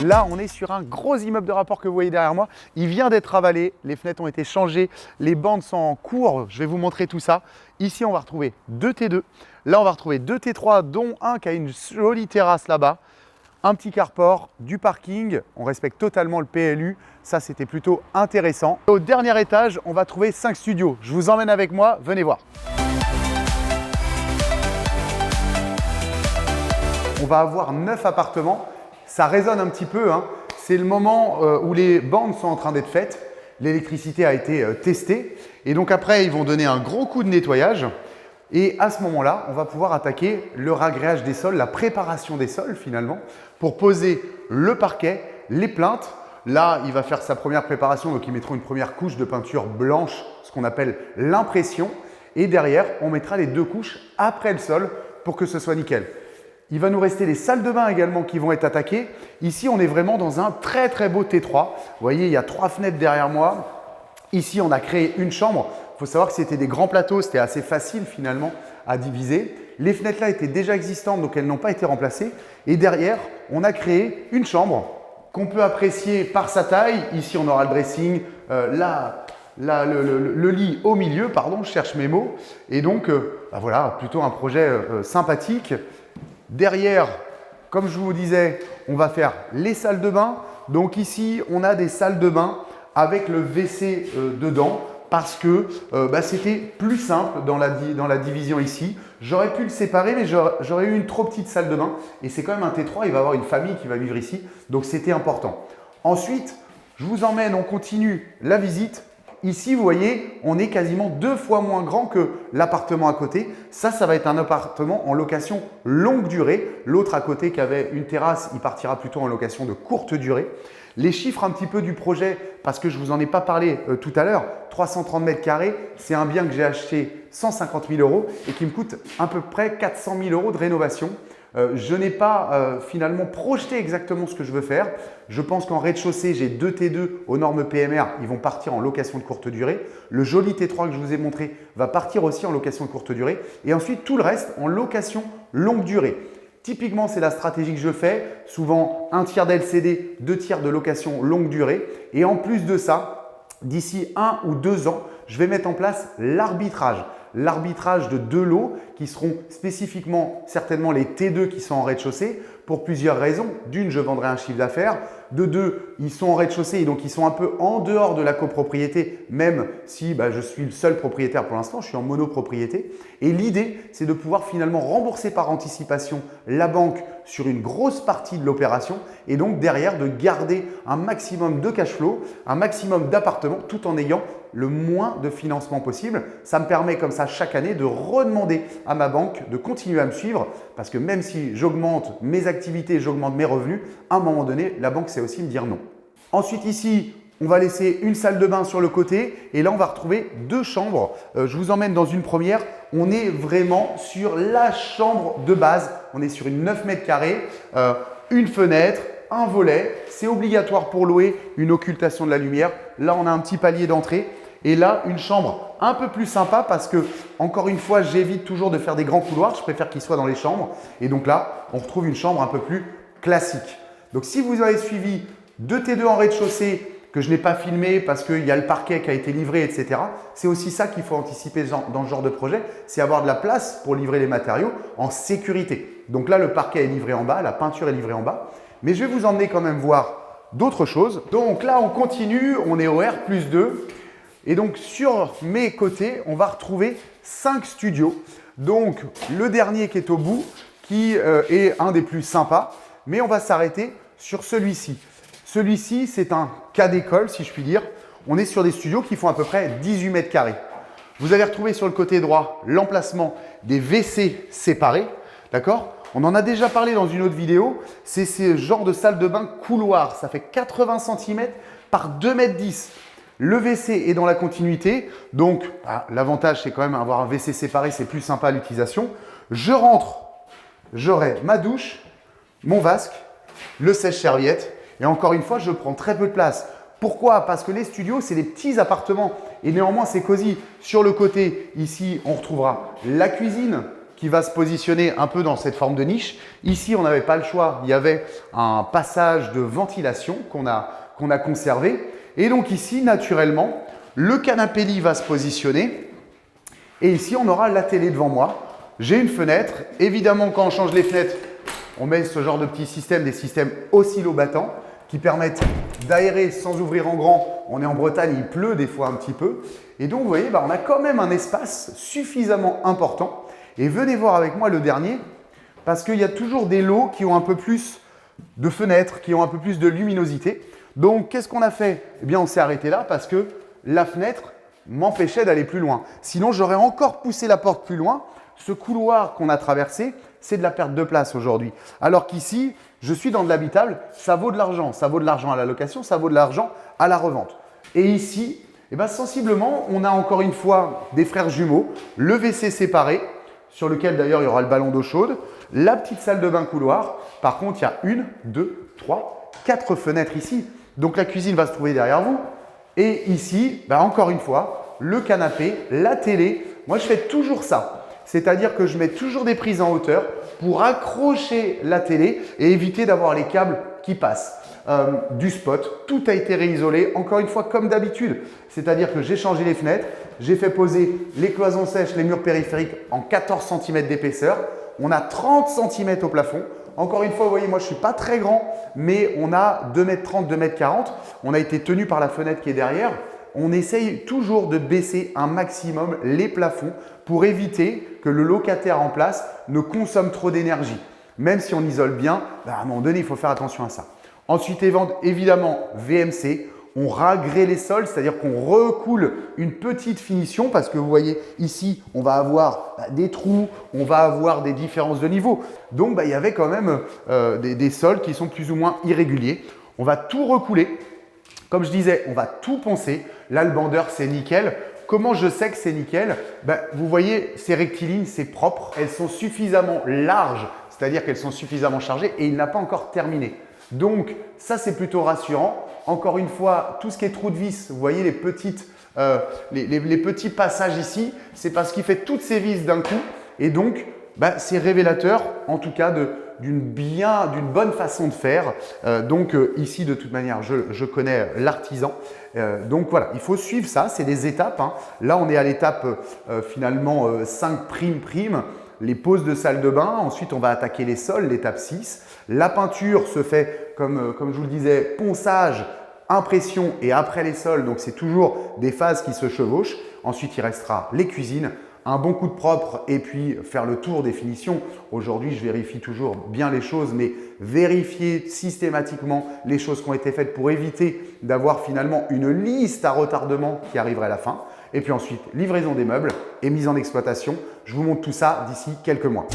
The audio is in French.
Là, on est sur un gros immeuble de rapport que vous voyez derrière moi. Il vient d'être avalé, les fenêtres ont été changées, les bandes sont en cours. Je vais vous montrer tout ça. Ici, on va retrouver 2 T2. Là, on va retrouver 2 T3, dont un qui a une jolie terrasse là-bas. Un petit carport, du parking. On respecte totalement le PLU. Ça, c'était plutôt intéressant. Au dernier étage, on va trouver 5 studios. Je vous emmène avec moi. Venez voir. On va avoir 9 appartements. Ça résonne un petit peu, hein. C'est le moment où les bandes sont en train d'être faites. L'électricité a été testée. Et donc après, ils vont donner un gros coup de nettoyage. Et à ce moment-là, on va pouvoir attaquer le ragréage des sols, la préparation des sols finalement, pour poser le parquet, les plinthes. Là, il va faire sa première préparation, donc ils mettront une première couche de peinture blanche, ce qu'on appelle l'impression. Et derrière, on mettra les 2 couches après le sol pour que ce soit nickel. Il va nous rester les salles de bain également qui vont être attaquées. Ici, on est vraiment dans un très très beau T3. Vous voyez, il y a 3 fenêtres derrière moi. Ici, on a créé une chambre. Il faut savoir que c'était des grands plateaux, c'était assez facile finalement à diviser. Les fenêtres là étaient déjà existantes, donc elles n'ont pas été remplacées. Et derrière, on a créé une chambre qu'on peut apprécier par sa taille. Ici, on aura le dressing, le lit au milieu, pardon, je cherche mes mots. Et donc, voilà, plutôt un projet sympathique. Derrière, comme je vous disais, on va faire les salles de bain. Donc ici, on a des salles de bain avec le WC dedans parce que c'était plus simple dans la division ici. J'aurais pu le séparer, mais j'aurais eu une trop petite salle de bain. Et c'est quand même un T3, il va y avoir une famille qui va vivre ici. Donc c'était important. Ensuite, je vous emmène, on continue la visite. Ici, vous voyez, on est quasiment 2 fois moins grand que l'appartement à côté. Ça va être un appartement en location longue durée. L'autre à côté qui avait une terrasse, il partira plutôt en location de courte durée. Les chiffres un petit peu du projet, parce que je ne vous en ai pas parlé tout à l'heure, 330 mètres carrés, c'est un bien que j'ai acheté 150 000 € et qui me coûte à peu près 400 000 € de rénovation. Je n'ai pas finalement projeté exactement ce que je veux faire. Je pense qu'en rez-de-chaussée, j'ai 2 T2 aux normes PMR. Ils vont partir en location de courte durée. Le joli T3 que je vous ai montré va partir aussi en location de courte durée. Et ensuite, tout le reste en location longue durée. Typiquement, c'est la stratégie que je fais. Souvent, 1 tiers d'LCD, 2 tiers de location longue durée. Et en plus de ça, d'ici 1 ou 2 ans, je vais mettre en place l'arbitrage. L'arbitrage de 2 lots qui seront spécifiquement certainement les T2 qui sont en rez-de-chaussée pour plusieurs raisons. D'une, je vendrai un chiffre d'affaires. De 2, ils sont en rez-de-chaussée et donc ils sont un peu en dehors de la copropriété, même si je suis le seul propriétaire pour l'instant, je suis en monopropriété. Et l'idée, c'est de pouvoir finalement rembourser par anticipation la banque sur une grosse partie de l'opération et donc derrière de garder un maximum de cash flow, un maximum d'appartements tout en ayant le moins de financement possible. Ça me permet comme ça chaque année de redemander à ma banque de continuer à me suivre parce que même si j'augmente mes activités, j'augmente mes revenus, à un moment donné, la banque sait aussi me dire non. Ensuite ici, on va laisser une salle de bain sur le côté et là, on va retrouver 2 chambres. Je vous emmène dans une première. On est vraiment sur la chambre de base. On est sur une 9 mètres carrés, une fenêtre, un volet. C'est obligatoire pour louer, une occultation de la lumière. Là, on a un petit palier d'entrée. Et là, une chambre un peu plus sympa parce que, encore une fois, j'évite toujours de faire des grands couloirs. Je préfère qu'ils soient dans les chambres. Et donc là, on retrouve une chambre un peu plus classique. Donc, si vous avez suivi 2 T2 en rez-de-chaussée que je n'ai pas filmé parce qu'il y a le parquet qui a été livré, etc. C'est aussi ça qu'il faut anticiper dans ce genre de projet, c'est avoir de la place pour livrer les matériaux en sécurité. Donc là, le parquet est livré en bas, la peinture est livrée en bas. Mais je vais vous emmener quand même voir d'autres choses. Donc là, on continue, on est au R+2. Et donc, sur mes côtés, on va retrouver 5 studios. Donc, le dernier qui est au bout, qui est un des plus sympas. Mais on va s'arrêter sur celui-ci. Celui-ci, c'est un cas d'école, si je puis dire. On est sur des studios qui font à peu près 18 mètres carrés. Vous allez retrouver sur le côté droit l'emplacement des WC séparés. D'accord ? On en a déjà parlé dans une autre vidéo. C'est ce genre de salle de bain couloir. Ça fait 80 cm par 2,10 m. Le WC est dans la continuité. Donc, l'avantage, c'est quand même avoir un WC séparé. C'est plus sympa à l'utilisation. Je rentre, j'aurai ma douche, mon vasque, le sèche-serviette. Et encore une fois, je prends très peu de place. Pourquoi? Parce que les studios, c'est des petits appartements et néanmoins, c'est cosy. Sur le côté, ici, on retrouvera la cuisine, qui va se positionner un peu dans cette forme de niche. Ici, on n'avait pas le choix. Il y avait un passage de ventilation qu'on a conservé. Et donc ici, naturellement, le canapé lit va se positionner. Et ici, on aura la télé devant moi. J'ai une fenêtre. Évidemment, quand on change les fenêtres, on met ce genre de petits systèmes, des systèmes oscillobattants qui permettent d'aérer sans ouvrir en grand. On est en Bretagne, il pleut des fois un petit peu. Et donc, vous voyez, on a quand même un espace suffisamment important. Et venez voir avec moi le dernier, parce qu'il y a toujours des lots qui ont un peu plus de fenêtres, qui ont un peu plus de luminosité. Donc, qu'est-ce qu'on a fait? Eh bien, on s'est arrêté là parce que la fenêtre m'empêchait d'aller plus loin. Sinon, j'aurais encore poussé la porte plus loin. Ce couloir qu'on a traversé, c'est de la perte de place aujourd'hui. Alors qu'ici, je suis dans de l'habitable, ça vaut de l'argent. Ça vaut de l'argent à la location, ça vaut de l'argent à la revente. Et ici, sensiblement, on a encore une fois des frères jumeaux, le WC séparé, sur lequel d'ailleurs il y aura le ballon d'eau chaude, la petite salle de bain couloir. Par contre, il y a 1, 2, 3, 4 fenêtres ici. Donc la cuisine va se trouver derrière vous. Et ici, encore une fois, le canapé, la télé. Moi, je fais toujours ça. C'est-à-dire que je mets toujours des prises en hauteur pour accrocher la télé et éviter d'avoir les câbles qui passent. Du spot, tout a été réisolé, encore une fois comme d'habitude. C'est-à-dire que j'ai changé les fenêtres, j'ai fait poser les cloisons sèches, les murs périphériques en 14 cm d'épaisseur. On a 30 cm au plafond. Encore une fois, vous voyez, moi je ne suis pas très grand, mais on a 2,30 m, 2,40 m. On a été tenu par la fenêtre qui est derrière. On essaye toujours de baisser un maximum les plafonds pour éviter que le locataire en place ne consomme trop d'énergie. Même si on isole bien, à un moment donné, il faut faire attention à ça. Ensuite, évidemment, VMC, on ragrée les sols, c'est-à-dire qu'on recoule une petite finition parce que vous voyez ici, on va avoir des trous, on va avoir des différences de niveau. Donc, il y avait quand même des sols qui sont plus ou moins irréguliers. On va tout recouler. Comme je disais, on va tout poncer. Là, le bandeur, c'est nickel. Comment je sais que c'est nickel? Vous voyez, ces rectilignes, c'est propre. Elles sont suffisamment larges, c'est-à-dire qu'elles sont suffisamment chargées et il n'a pas encore terminé. Donc, ça, c'est plutôt rassurant. Encore une fois, tout ce qui est trou de vis, vous voyez les petits passages ici, c'est parce qu'il fait toutes ces vis d'un coup. Et donc, c'est révélateur, en tout cas, d'une bonne façon de faire. Ici, de toute manière, je connais l'artisan. Donc voilà, il faut suivre ça, c'est des étapes. Là, on est à l'étape finalement 5'', les poses de salle de bain. Ensuite, on va attaquer les sols, l'étape 6. La peinture se fait, comme je vous le disais, ponçage, impression et après les sols. Donc, c'est toujours des phases qui se chevauchent. Ensuite, il restera les cuisines. Un bon coup de propre et puis faire le tour des finitions. Aujourd'hui, je vérifie toujours bien les choses, mais vérifier systématiquement les choses qui ont été faites pour éviter d'avoir finalement une liste à retardement qui arriverait à la fin. Et puis ensuite, livraison des meubles et mise en exploitation. Je vous montre tout ça d'ici quelques mois.